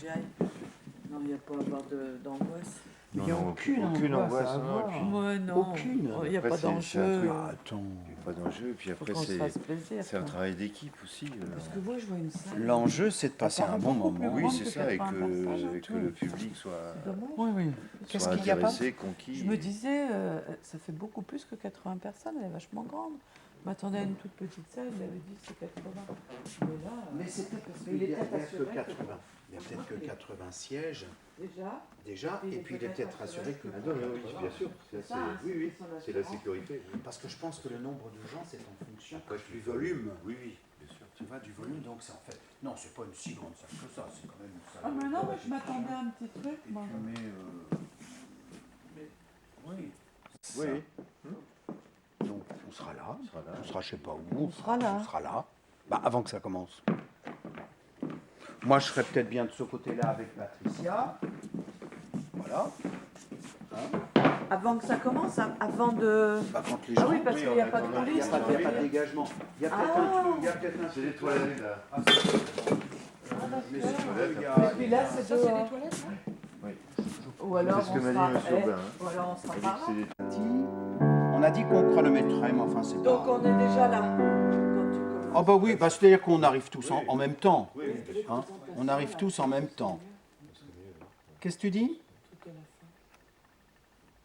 j'y aille. Non, il n'y a pas à avoir d'angoisse. Il n'y a aucune angoisse à avoir. Ouais, non. Aucune. Il n'y a Après, pas c'est un d'enjeu. truc- Attends. Il n'y a pas d'enjeu. Puis Faut après, qu'on se fasse plaisir. c'est un quoi. travail d'équipe aussi. Parce que moi, je vois une salle. L'enjeu, c'est de passer un bon beaucoup plus moment. Oui, grande c'est que ça, et 80 personnes, que le public soit, C'est dommage. Oui, oui. Qu'est-ce soit qu'il y a pas intéressé, conquis. Je me disais, ça fait beaucoup plus que 80 personnes, elle est vachement grande. Je m'attendais à une toute petite salle, il avait dit c'est 80. Mais là, Mais c'est peut-être parce Mais qu'il il y a était que assuré 80. Il y a peut-être que 80 sièges déjà, et puis il est peut-être rassuré que... Ah non, oui, bien sûr. ça, Oui, son c'est la assurance. sécurité. Oui. Parce que je pense que le nombre de gens, c'est en fonction Après, du volume. Oui, bien sûr. Tu vois, du volume, donc c'est en fait... Non, c'est pas une si grande salle que ça, c'est quand même une salle... Ah mais non, de mais je m'attendais à un petit truc, Et moi. tu mets... Oui. Oui. Donc on sera là, On sera là. on sera je sais pas où, On sera là. on sera là. Bah, avant que ça commence. Moi je serais peut-être bien de ce côté-là avec Patricia. Voilà. Avant que ça commence, avant de... Bah, quand les Ah gens... oui, parce qu'il n'y a pas de il n'y coulisses. a pas de dégagement. Il y a peut-être un truc, il y a peut-être un C'est les toilettes, là. Mais c'est il y Et a... puis là, c'est dehors. Oui. Ou alors, C'est ce que on m'a sera... dit Monsieur Aubin. Ou alors, on sera par là. C'est des- On a dit qu'on chronométrait, mais enfin c'est Donc, pas... on est déjà là. Quand tu commences. Ah bah oui, bah, c'est-à-dire qu'on arrive tous en même temps. Oui, Hein, on arrive tous en même temps. Qu'est-ce que tu dis?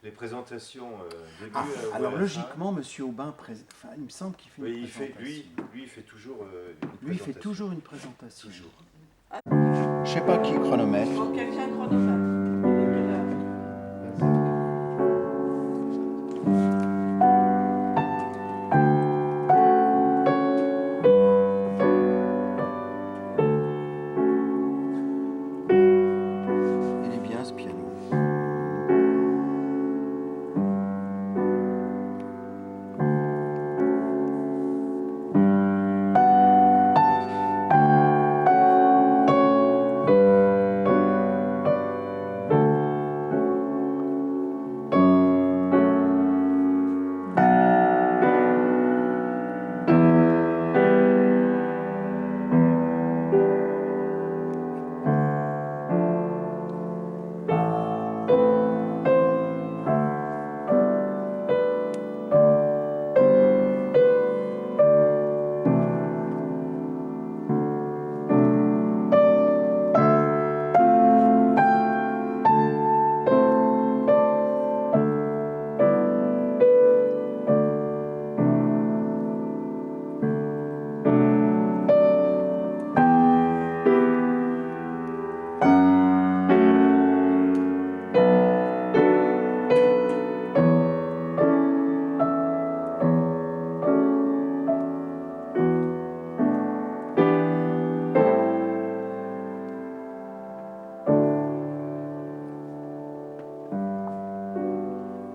les présentations début Ah, ou à alors la logiquement, Monsieur Aubin, enfin, il me semble qu'il fait fin. Oui, une il fait, présentation. lui, il fait toujours une Lui, il fait présentation. toujours une présentation. Toujours. Je sais pas qui chronomètre. Faut quelqu'un chronomètre. Il est quelle heure? Il est bien ce piano.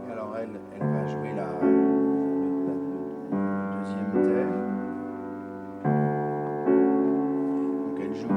Et alors elle va jouer le deuxième thème. Donc elle joue.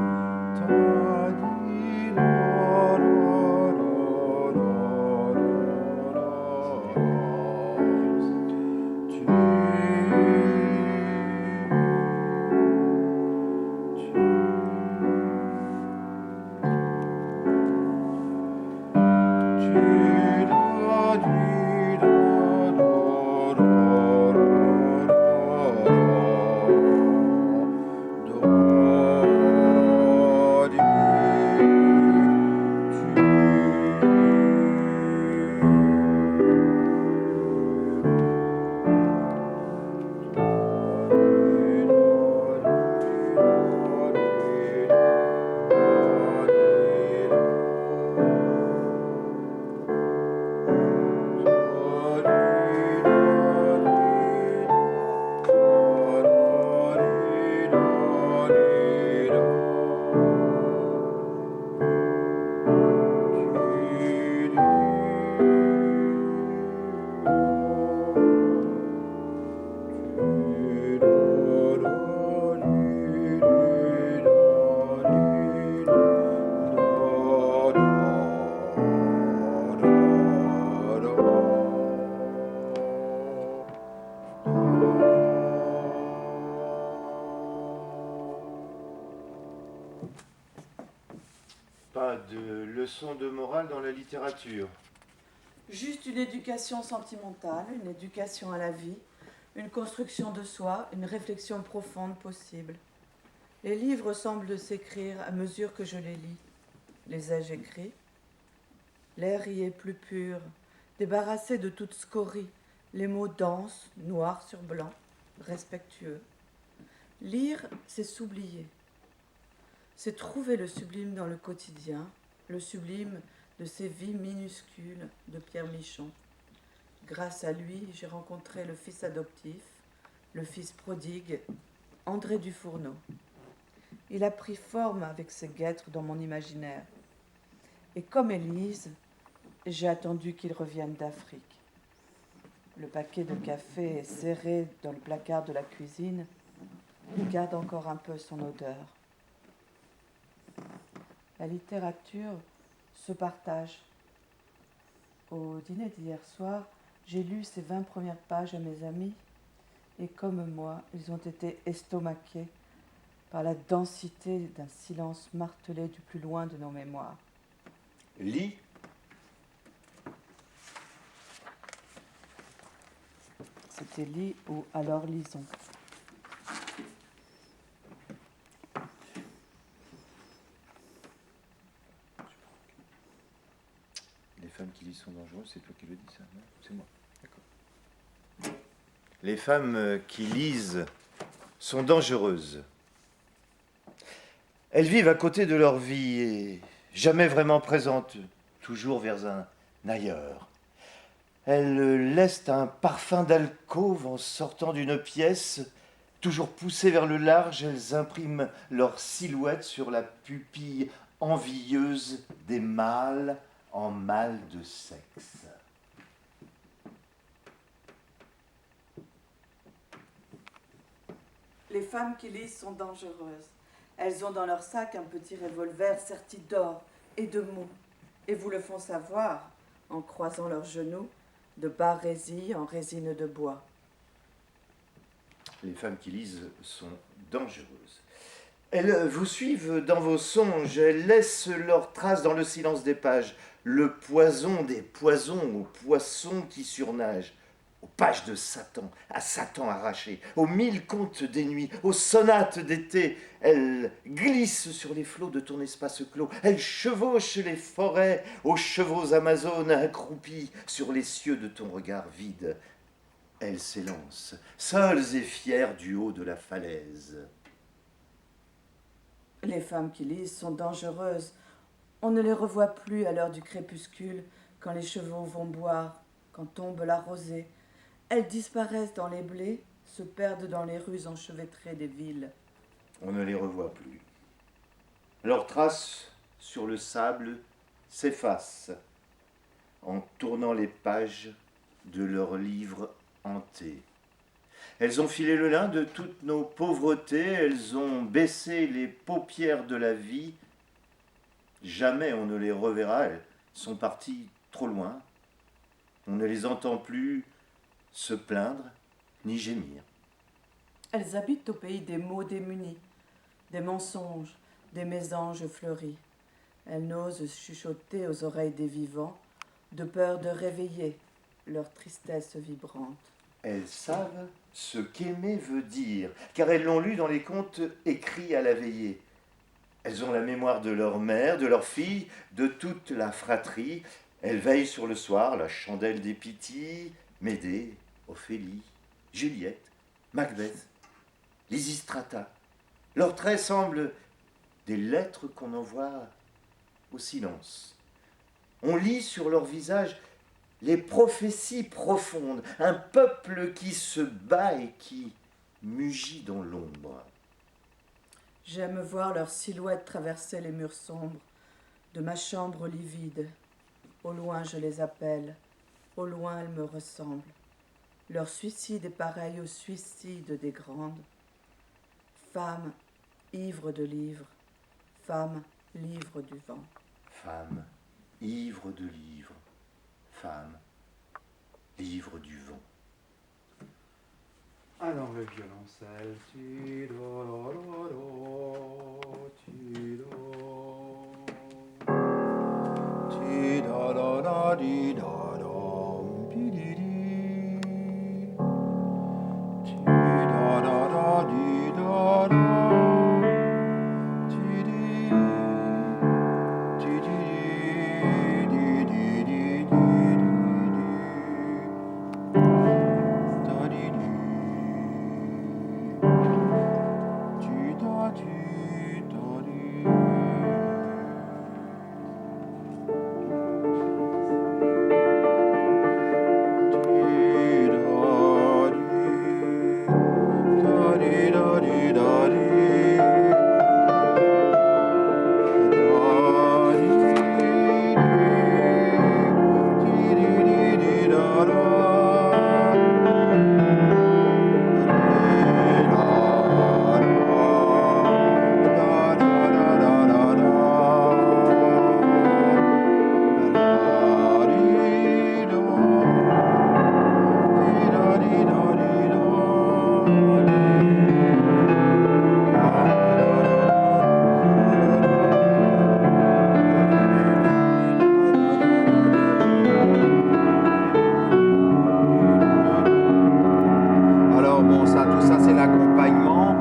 Pas de leçon de morale dans la littérature. Juste une éducation sentimentale, une éducation à la vie, une construction de soi, une réflexion profonde possible. Les livres semblent s'écrire à mesure que je les lis. Les ai-je écrits? L'air y est plus pur, débarrassé de toute scorie, les mots denses, noirs sur blanc, respectueux. Lire, c'est s'oublier. C'est trouver le sublime dans le quotidien, le sublime de ces vies minuscules de Pierre Michon. Grâce à lui, j'ai rencontré le fils adoptif, le fils prodigue, André Dufourneau. Il a pris forme avec ses guêtres dans mon imaginaire. Et comme Élise, j'ai attendu qu'il revienne d'Afrique. Le paquet de café est serré dans le placard de la cuisine. Il garde encore un peu son odeur. La littérature se partage. Au dîner d'hier soir, j'ai lu ces 20 premières pages à mes amis et comme moi, ils ont été estomaqués par la densité d'un silence martelé du plus loin de nos mémoires. Lis. C'était lit ou alors lisons. Les femmes qui lisent sont dangereuses, c'est toi qui le dis ça, non? C'est moi. D'accord. Les femmes qui lisent sont dangereuses. Elles vivent à côté de leur vie et jamais vraiment présentes, toujours vers un ailleurs. Elles laissent un parfum d'alcôve en sortant d'une pièce. Toujours poussées vers le large, elles impriment leur silhouette sur la pupille envieuse des mâles en mâles de sexe. Les femmes qui lisent sont dangereuses. Elles ont dans leur sac un petit revolver serti d'or et de mots, et vous le font savoir en croisant leurs genoux de barésie en résine de bois. Les femmes qui lisent sont dangereuses. Elles vous suivent dans vos songes, elles laissent leurs traces dans le silence des pages, le poison des poisons aux poissons qui surnagent, aux pages de Satan, à Satan arraché, aux 1000 contes des nuits, aux sonates d'été. Elles glissent sur les flots de ton espace clos, elles chevauchent les forêts aux chevaux amazones accroupis sur les cieux de ton regard vide. Elles s'élancent, seules et fières du haut de la falaise. Les femmes qui lisent sont dangereuses. On ne les revoit plus à l'heure du crépuscule, quand les chevaux vont boire, quand tombe la rosée. Elles disparaissent dans les blés, se perdent dans les rues enchevêtrées des villes. On ne les revoit plus. Leurs traces sur le sable s'effacent en tournant les pages de leurs livres hantés. Elles ont filé le lin de toutes nos pauvretés, elles ont baissé les paupières de la vie. Jamais on ne les reverra, elles sont parties trop loin. On ne les entend plus se plaindre ni gémir. Elles habitent au pays des mots démunis, des mensonges, des mésanges fleuris. Elles n'osent chuchoter aux oreilles des vivants, de peur de réveiller leur tristesse vibrante. Elles savent ce qu'aimer veut dire, car elles l'ont lu dans les contes écrits à la veillée. Elles ont la mémoire de leur mère, de leur fille, de toute la fratrie. Elles veillent sur le soir, la chandelle des Pythies, Médée, Ophélie, Juliette, Macbeth, Lysistrata. Leurs traits semblent des lettres qu'on envoie au silence. On lit sur leur visage les prophéties profondes, un peuple qui se bat et qui mugit dans l'ombre. J'aime voir leurs silhouettes traverser les murs sombres de ma chambre livide. Au loin je les appelle, au loin elles me ressemblent. Leur suicide est pareil au suicide des grandes. Femmes ivres de livres, femmes livres du vent. Femme, ivre de livres, femme, livre du vent. Alors le violoncelle, tu do, do, do, do, tu do. Alors bon, ça, tout ça, c'est l'accompagnement.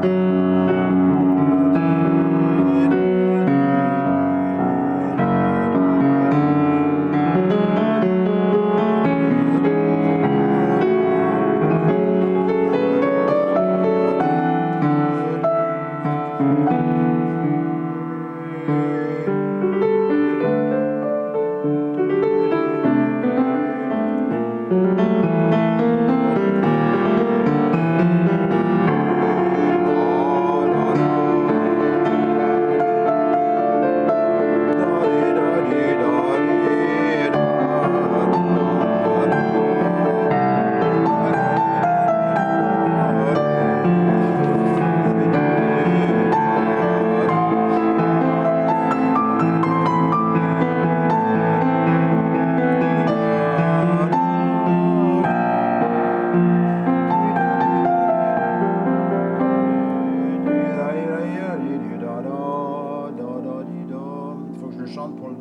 Faut que je le chante pour le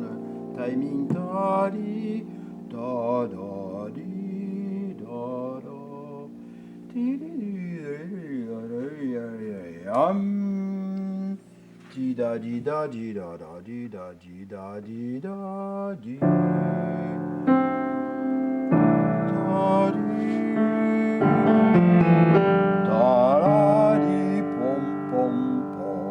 timing. Da di da da di da da di di da di da di da da di da di da di da di da di da la di pom pom pom.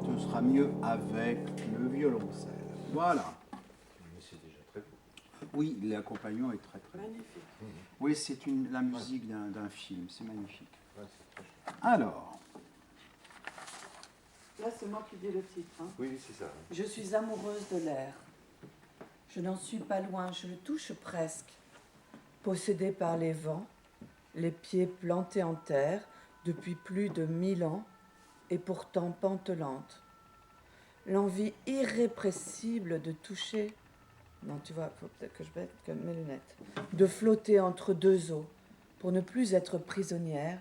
Ce sera mieux avec le violoncelle. Voilà. Mais c'est déjà très beau. Oui, l'accompagnement est très très beau. Magnifique. Oui, c'est la musique d'un film, c'est magnifique. Ouais, c'est très chouette. Alors, Là, c'est moi qui dis le titre. Hein. Oui, oui, c'est ça. Je suis amoureuse de l'air. Je n'en suis pas loin, je le touche presque. Possédée par les vents, les pieds plantés en terre depuis plus de 1000 ans et pourtant pantelante. L'envie irrépressible de toucher, non tu vois, faut peut-être que je mette comme mes lunettes, de flotter entre deux eaux pour ne plus être prisonnière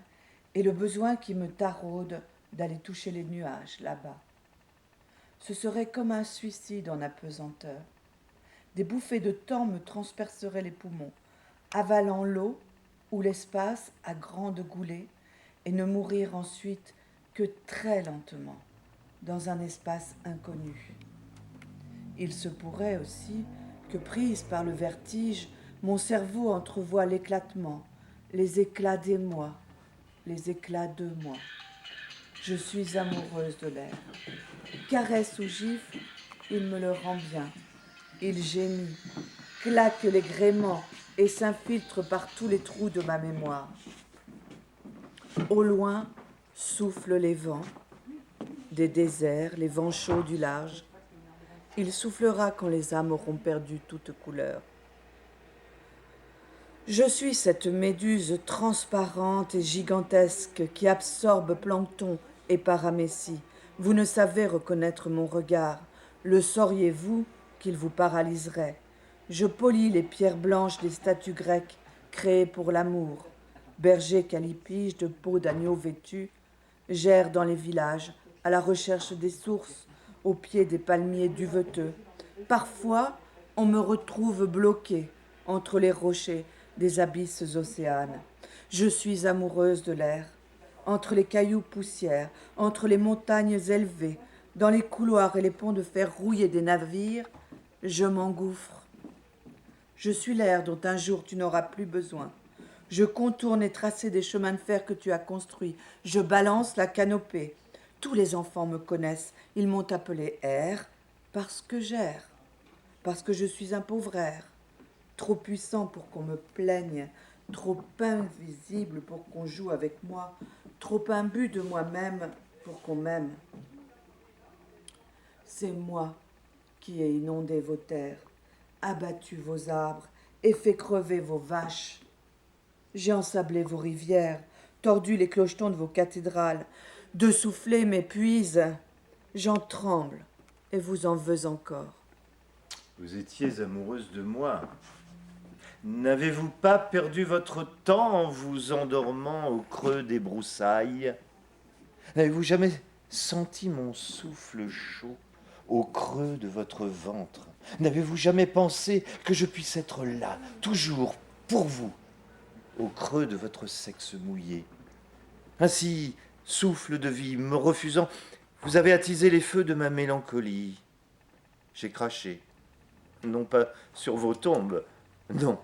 et le besoin qui me taraude d'aller toucher les nuages là-bas. Ce serait comme un suicide en apesanteur. Des bouffées de temps me transperceraient les poumons, avalant l'eau ou l'espace à grandes goulées et ne mourir ensuite que très lentement, dans un espace inconnu. Il se pourrait aussi que, prise par le vertige, mon cerveau entrevoie l'éclatement, les éclats d'émoi, les éclats de moi. Je suis amoureuse de l'air. Caresse ou gifle, il me le rend bien. Il gémit, claque les gréements et s'infiltre par tous les trous de ma mémoire. Au loin soufflent les vents des déserts, les vents chauds du large. Il soufflera quand les âmes auront perdu toute couleur. Je suis cette méduse transparente et gigantesque qui absorbe plancton Et paramécie, vous ne savez reconnaître mon regard. Le sauriez-vous qu'il vous paralyserait? Je polis les pierres blanches des statues grecques créées pour l'amour. Berger calipige de peau d'agneau vêtu, j'erre dans les villages, à la recherche des sources, au pied des palmiers duveteux. Parfois, on me retrouve bloqué entre les rochers des abysses océanes. Je suis amoureuse de l'air, entre les cailloux poussières, entre les montagnes élevées, dans les couloirs et les ponts de fer rouillés des navires, je m'engouffre. Je suis l'air dont un jour tu n'auras plus besoin. Je contourne et trace des chemins de fer que tu as construits. Je balance la canopée. Tous les enfants me connaissent. Ils m'ont appelé air parce que j'erre, parce que je suis un pauvre air, trop puissant pour qu'on me plaigne, trop invisible pour qu'on joue avec moi, trop imbu de moi-même pour qu'on m'aime. C'est moi qui ai inondé vos terres, abattu vos arbres et fait crever vos vaches. J'ai ensablé vos rivières, tordu les clochetons de vos cathédrales. De souffler m'épuise. J'en tremble et vous en veux encore. Vous étiez amoureuse de moi. N'avez-vous pas perdu votre temps en vous endormant au creux des broussailles? N'avez-vous jamais senti mon souffle chaud au creux de votre ventre? N'avez-vous jamais pensé que je puisse être là, toujours, pour vous, au creux de votre sexe mouillé? Ainsi, souffle de vie, me refusant, vous avez attisé les feux de ma mélancolie. J'ai craché, non pas sur vos tombes, non,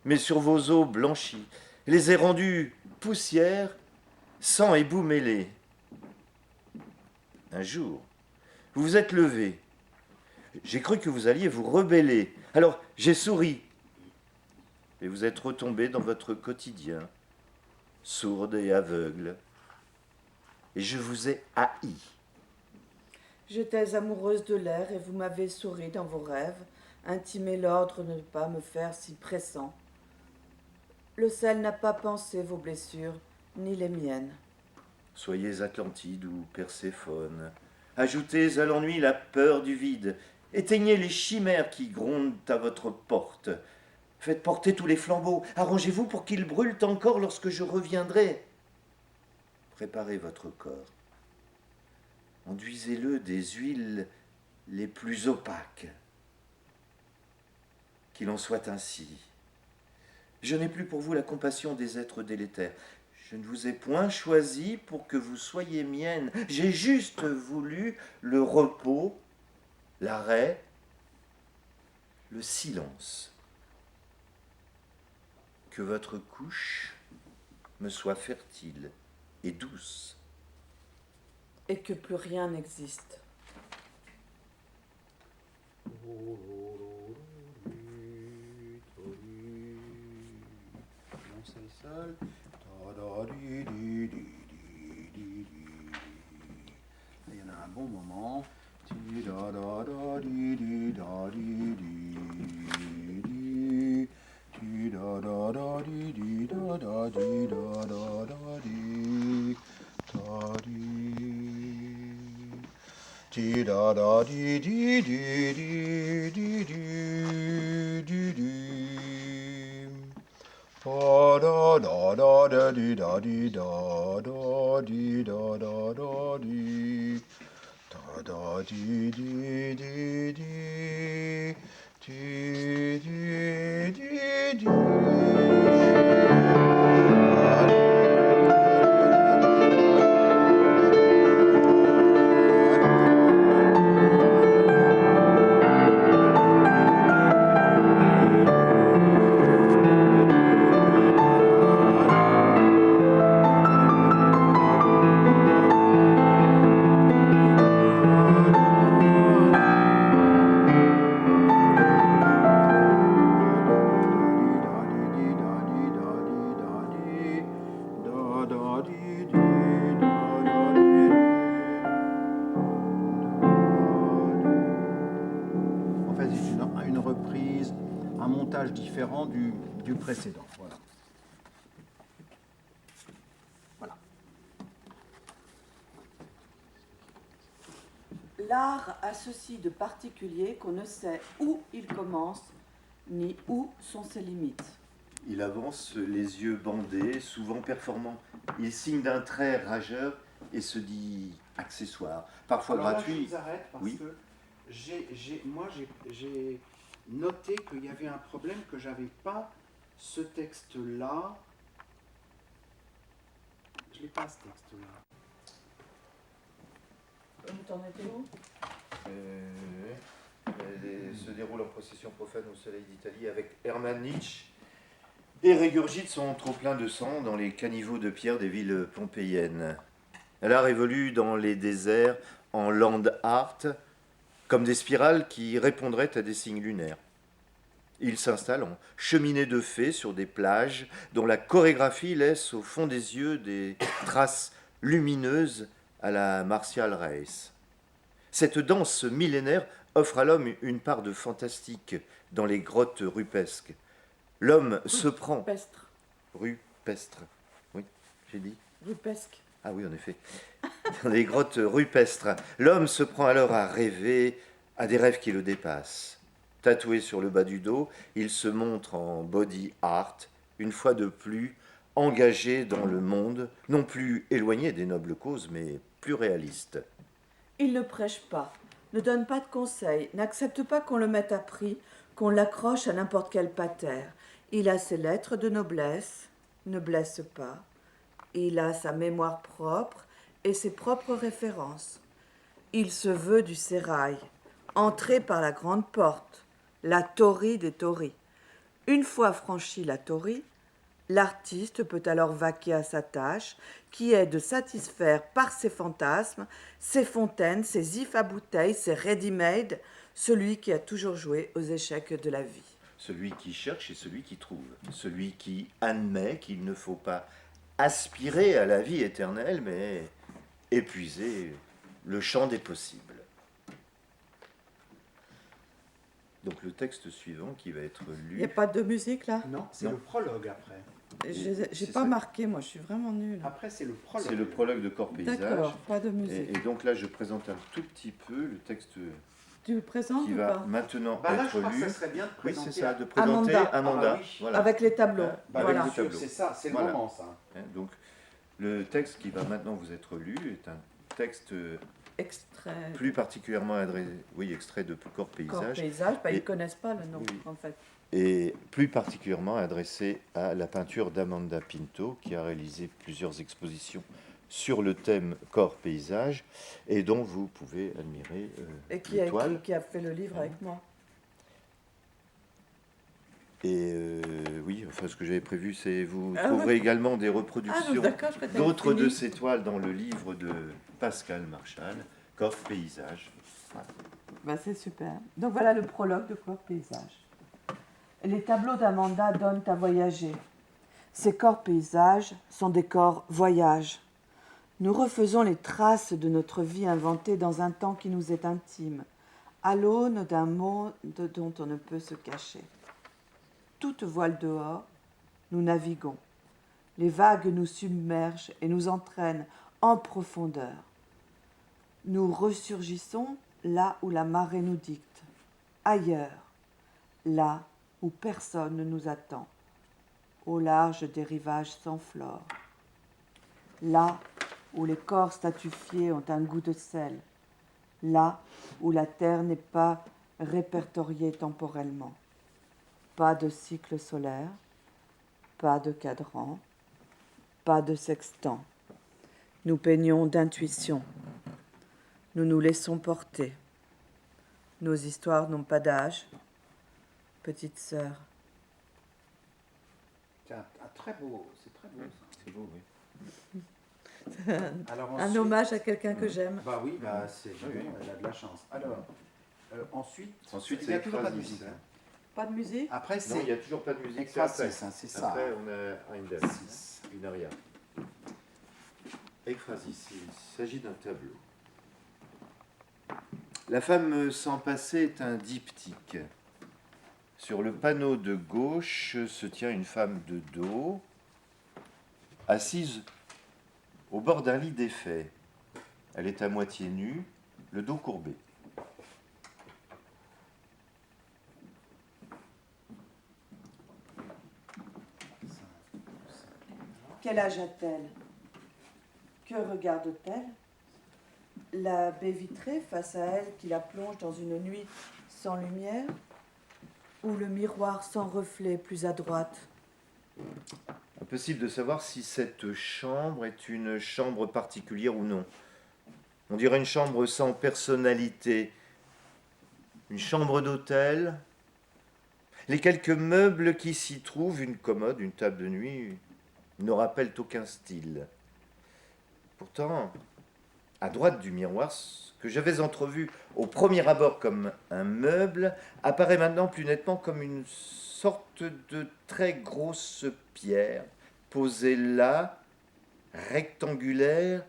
mais sur vos os blanchis, les ai rendus poussière, sang et boue mêlés. Un jour, vous vous êtes levé. J'ai cru que vous alliez vous rebeller. Alors, j'ai souri. Et vous êtes retombé dans votre quotidien, sourde et aveugle. Et je vous ai haï. J'étais amoureuse de l'air et vous m'avez souri dans vos rêves, intimé l'ordre de ne pas me faire si pressant. Le ciel n'a pas pensé vos blessures, ni les miennes. Soyez Atlantide ou Perséphone. Ajoutez à l'ennui la peur du vide. Éteignez les chimères qui grondent à votre porte. Faites porter tous les flambeaux. Arrangez-vous pour qu'ils brûlent encore lorsque je reviendrai. Préparez votre corps. Enduisez-le des huiles les plus opaques. Qu'il en soit ainsi. Je n'ai plus pour vous la compassion des êtres délétères. Je ne vous ai point choisi pour que vous soyez mienne. J'ai juste voulu le repos, l'arrêt, le silence. Que votre couche me soit fertile et douce. Et que plus rien n'existe. Il y en a un bon moment. En fait, c'est une reprise, un montage différent du précédent. Voilà. Voilà. L'art a ceci de particulier qu'on ne sait où il commence, ni où sont ses limites. Il avance, les yeux bandés, souvent performant. Il signe d'un trait rageur et se dit accessoire, parfois Alors là, gratuit. je vous arrête parce Oui. que moi, j'ai noté qu'il y avait un problème, que j'avais pas ce texte-là. Je l'ai pas, ce texte-là. Vous t'en étais où? Se déroule en procession profane au soleil d'Italie avec Hermann Nietzsche et régurgite son trop-plein de sang dans les caniveaux de pierre des villes pompéiennes. L'art évolue dans les déserts en land art comme des spirales qui répondraient à des signes lunaires. Il s'installe en cheminée de fées sur des plages dont la chorégraphie laisse au fond des yeux des traces lumineuses à la martial race. Cette danse millénaire offre à l'homme une part de fantastique dans les grottes rupesques. L'homme se prend... Rupestre. Rupestre. Oui, j'ai dit. Rupesque. Ah oui, en effet. Dans les grottes rupestres, l'homme se prend alors à rêver à des rêves qui le dépassent. Tatoué sur le bas du dos, il se montre en body art, une fois de plus, engagé dans le monde, non plus éloigné des nobles causes, mais plus réaliste. Il ne prêche pas, ne donne pas de conseils, n'accepte pas qu'on le mette à prix, qu'on l'accroche à n'importe quel pater. Il a ses lettres de noblesse, ne blesse pas. Il a sa mémoire propre et ses propres références. Il se veut du sérail, entré par la grande porte, la torii des tories. Une fois franchi la torii, l'artiste peut alors vaquer à sa tâche, qui est de satisfaire par ses fantasmes, ses fontaines, ses ifs à bouteilles, ses ready-made, celui qui a toujours joué aux échecs de la vie. Celui qui cherche et celui qui trouve. Celui qui admet qu'il ne faut pas aspirer à la vie éternelle, mais épuiser le champ des possibles. Donc le texte suivant qui va être Il n'y a lu... pas de musique là? Non, c'est Non. le prologue après. J'ai c'est pas ça. marqué, moi je suis vraiment nulle. Après, c'est le prologue. C'est le prologue de Corps Paysage. D'accord, pas de musique. Et donc là, je présente un tout petit peu le texte Tu le présentes qui ou va pas? maintenant Bah là, je être crois que lu. ça serait bien de Oui, présenter. c'est ça, de présenter Amanda. Amanda. Ah bah oui. Voilà. Avec les tableaux. Bah, Avec voilà. le le tableau. tableau. C'est ça, c'est le Voilà. moment, ça. Donc le texte qui va maintenant vous être lu est un texte Extrait. plus particulièrement adressé, oui, extrait de Corps Corps Paysage, paysage, bah, Et- ils ne connaissent pas le nom Oui. en fait. et plus particulièrement adressé à la peinture d'Amanda Pinto, qui a réalisé plusieurs expositions sur le thème Corps Paysage, et dont vous pouvez admirer Et qui les a, toiles. qui a fait le livre avec moi. Et oui, enfin, ce que j'avais prévu, c'est vous Ah trouverez ouais. également des Ah, reproductions d'accord, je crois que t'avais d'autres de fini. ces toiles dans le livre de Pascal Marchal, Corps Paysage. Voilà. Bah, c'est super. Donc voilà le prologue de Corps Paysage. Les tableaux d'Amanda donnent à voyager. Ces corps paysages sont des corps voyages. Nous refaisons les traces de notre vie inventée dans un temps qui nous est intime, à l'aune d'un monde dont on ne peut se cacher. Toute voile dehors, nous naviguons. Les vagues nous submergent et nous entraînent en profondeur. Nous ressurgissons là où la marée nous dicte, ailleurs, là où personne ne nous attend, au large des rivages sans flore, là où les corps statufiés ont un goût de sel, là où la terre n'est pas répertoriée temporellement. Pas de cycle solaire, pas de cadran, pas de sextant. Nous peignons d'intuition. Nous nous laissons porter. Nos histoires n'ont pas d'âge. Petite sœur, C'est un très beau, c'est très beau ça. C'est beau, oui. Alors, un ensuite- hommage à quelqu'un que j'aime. Bah oui, bah c'est Oui, oui. elle a de la chance. Alors, ensuite, Ensuite, il n'y a c'est toujours pas de Ekphrasis. musique. Hein. Pas de musique? Après, Non, il n'y c'est a toujours pas de musique, c'est après. Ekphrasis, hein, c'est ça. Après, on a Heindel, Six. une aria. Ekphrasis, il s'agit d'un tableau. La femme sans passé est un diptyque. Sur le panneau de gauche se tient une femme de dos, assise au bord d'un lit défait. Elle est à moitié nue, le dos courbé. Quel âge a-t-elle? Que regarde-t-elle? La baie vitrée face à elle qui la plonge dans une nuit sans lumière? Ou le miroir sans reflet plus à droite? Impossible de savoir si cette chambre est une chambre particulière ou non. On dirait une chambre sans personnalité, une chambre d'hôtel. Les quelques meubles qui s'y trouvent, une commode, une table de nuit, ne rappellent aucun style. Pourtant, à droite du miroir, ce que j'avais entrevu au premier abord comme un meuble apparaît maintenant plus nettement comme une sorte de très grosse pierre posée là, rectangulaire,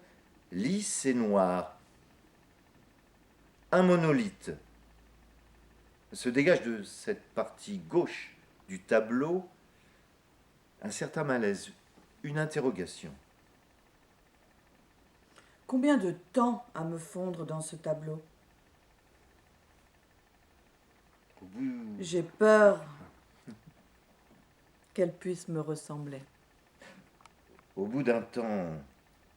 lisse et noire. Un monolithe. Se dégage de cette partie gauche du tableau un certain malaise, une interrogation. Combien de temps à me fondre dans ce tableau? Au bout, J'ai peur qu'elle puisse me ressembler. au bout d'un temps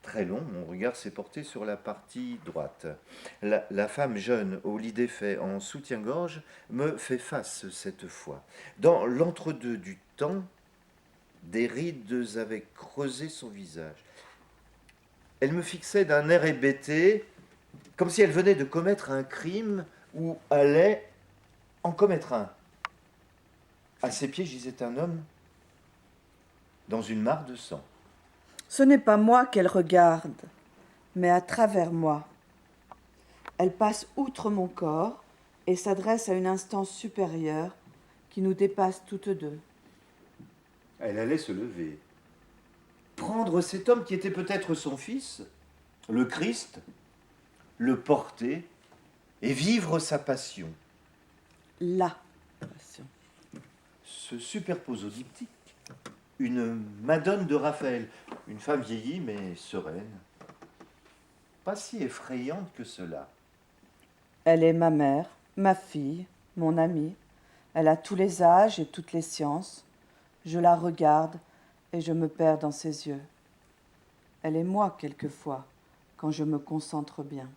très long, mon regard s'est porté sur la partie droite. La femme jeune, au lit défait, en soutien-gorge, me fait face cette fois. Dans l'entre-deux du temps, des rides avaient creusé son visage. Elle me fixait d'un air hébété, comme si elle venait de commettre un crime ou allait en commettre un. À ses pieds gisait un homme dans une mare de sang. Ce n'est pas moi qu'elle regarde, mais à travers moi. Elle passe outre mon corps et s'adresse à une instance supérieure qui nous dépasse toutes deux. Elle allait se lever, prendre cet homme qui était peut-être son fils, le Christ, le porter et vivre sa passion. La passion. Se superpose au diptyque une Madone de Raphaël, une femme vieillie mais sereine, pas si effrayante que cela. Elle est ma mère, ma fille, mon amie. Elle a tous les âges et toutes les sciences. Je la regarde et je me perds dans ses yeux. Elle est moi quelquefois, quand je me concentre bien.